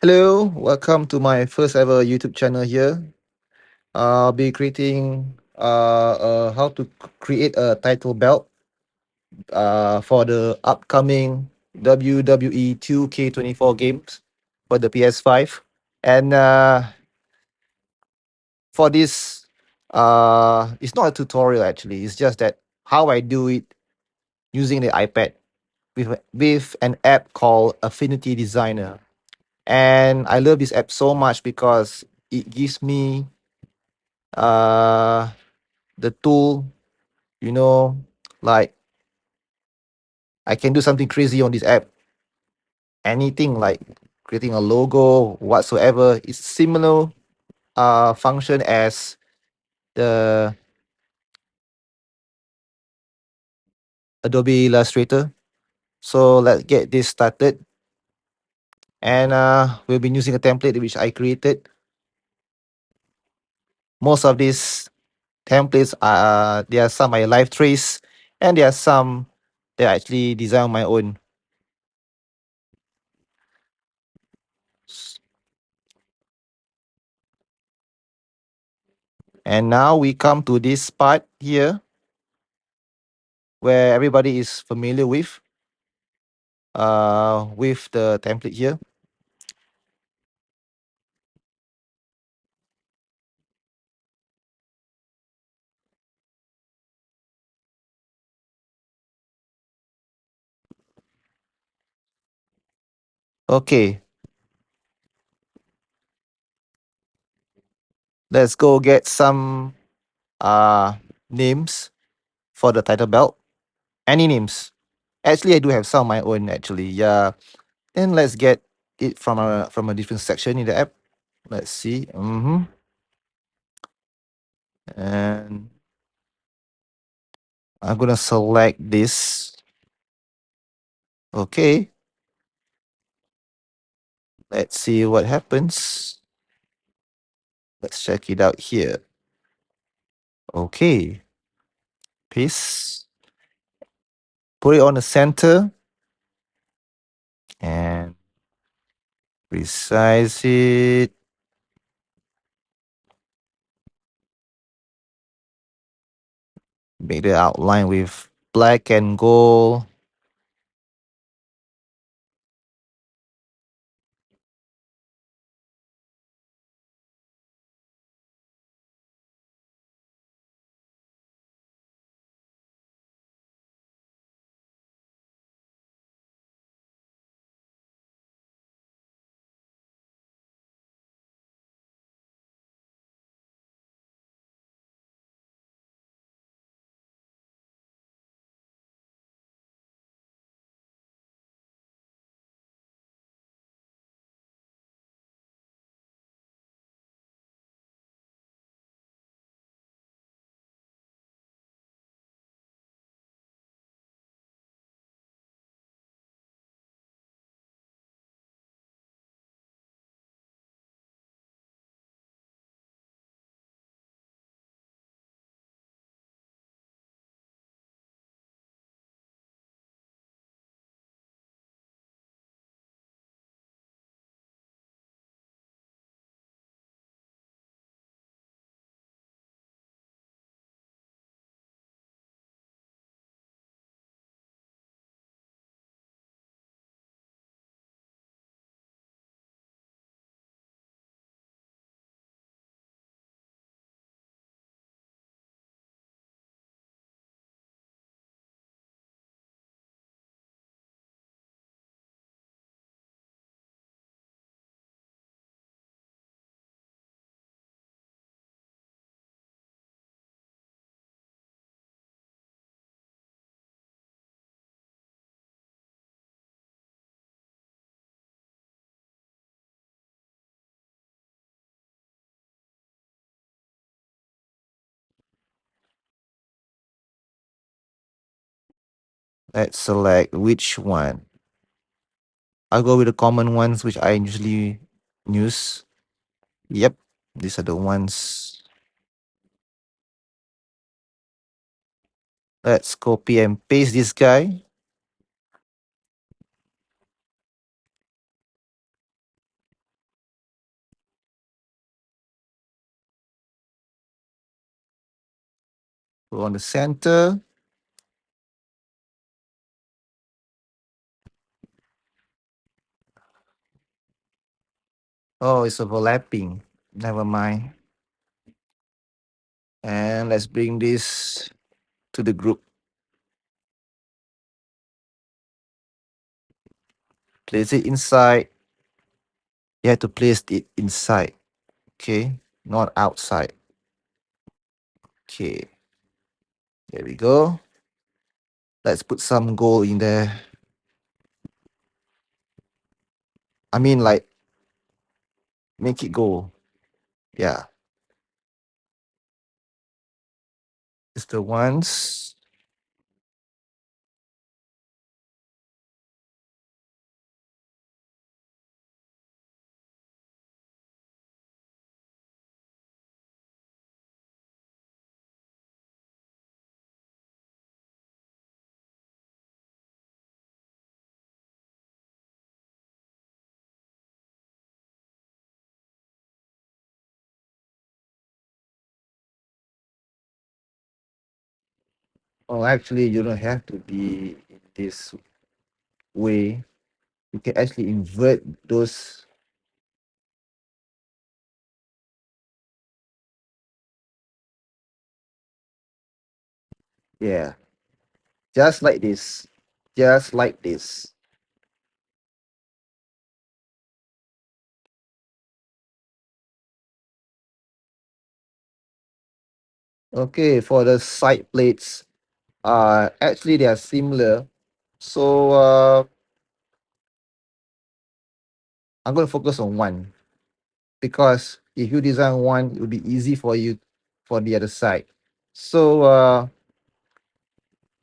Hello, welcome to my first ever YouTube channel here. I'll be creating how to create a title belt for the upcoming WWE 2K24 games for the PS5. And for this, it's not a tutorial actually. It's just that how I do it using the iPad with an app called Affinity Designer. And I love this app so much because it gives me uh the tool, you know, like I can do something crazy on this app. Anything like creating a logo whatsoever. It's similar function as the Adobe Illustrator. So let's get this started. And we'll be using a template which I created. Most of these templates are there are some I live trace, and there are some that I actually design on my own. And now we come to this part here where everybody is familiar with the template here. Okay, let's go get some uh names for the title belt. Any names? Actually, I do have some of my own actually. Yeah. Then let's get it from a different section in the app. Let's see. And I'm gonna select this. Okay. Let's see what happens. Let's check it out here. Okay. Paste. Put it on the center and resize it. Make the outline with black and gold. Let's select which one. I'll go with the common ones which I usually use. Yep, these are the ones. Let's copy and paste this guy. Go on the center. Oh, it's overlapping. Never mind. And let's bring this to the group. Place it inside. You have to place it inside. Okay, not outside. Okay, there we go. Let's put some gold in there. I mean, like, make it gold. Yeah, it's the ones. Oh, actually, you don't have to be in this way. You can actually invert those. Yeah, just like this. Just like this. Okay, for the side plates, actually they are similar. So I'm going to focus on one because if you design one, it will be easy for you for the other side. So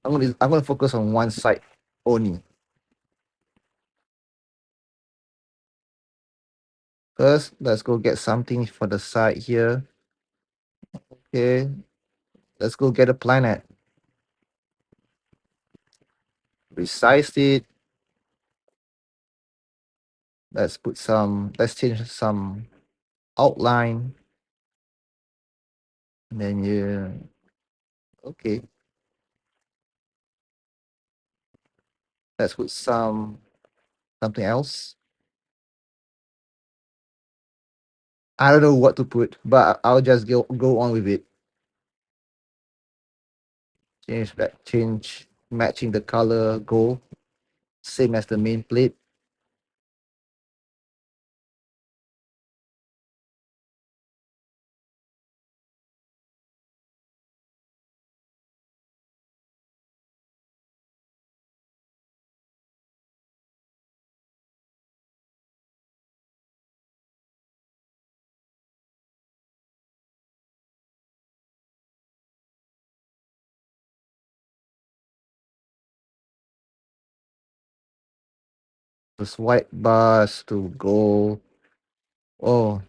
I'm going to focus on one side only. First, let's go get something for the side here. Okay, let's go get a planet. Resize it. Let's change some outline. And then okay, let's put something else. I don't know what to put, but I'll just go on with it. Change matching the color gold, same as the main plate. Those white bars to gold. Oh,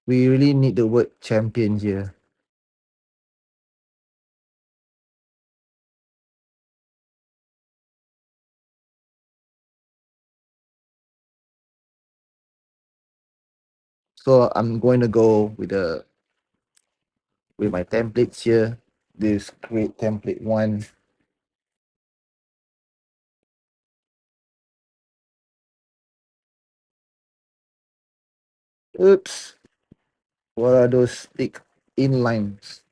We really need the word champion here. So I'm going to go with my templates here. This create template one. Oops. What are those thick inlines?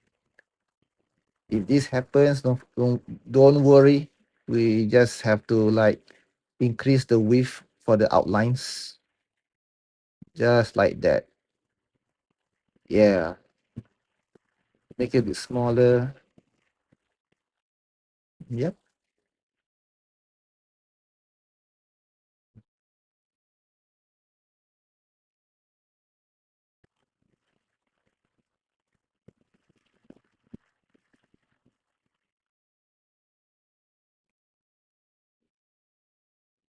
If this happens, don't worry. We just have to like increase the width for the outlines. Just like that. Yeah. Make it a bit smaller. Yep.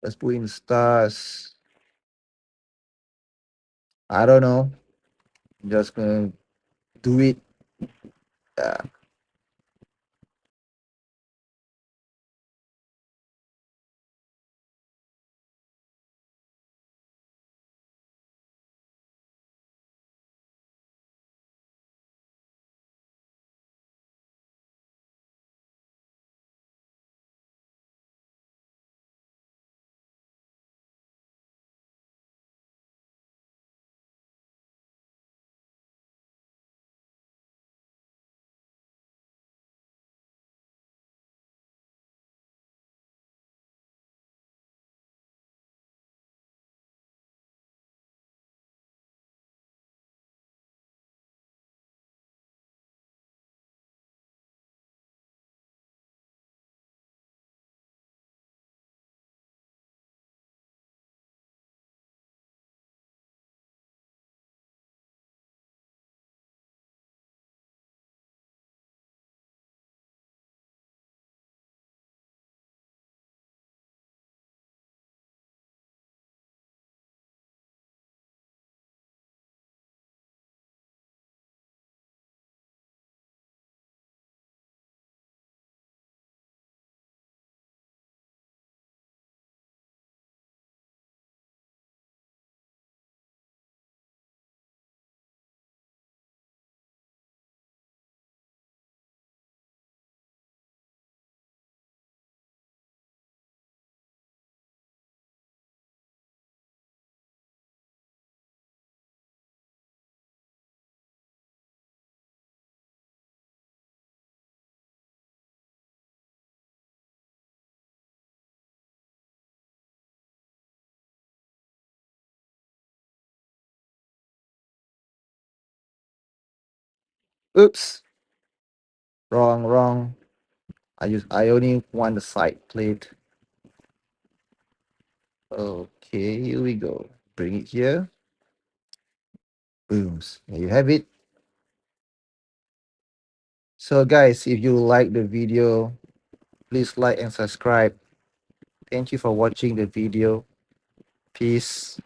Let's put in stars. I don't know. Just gonna do it. Uh, Oops. Wrong. I only want the side plate. Okay, here we go. Bring it here. Booms. There you have it. So guys, if you like the video, please like and subscribe. Thank you for watching the video. Peace.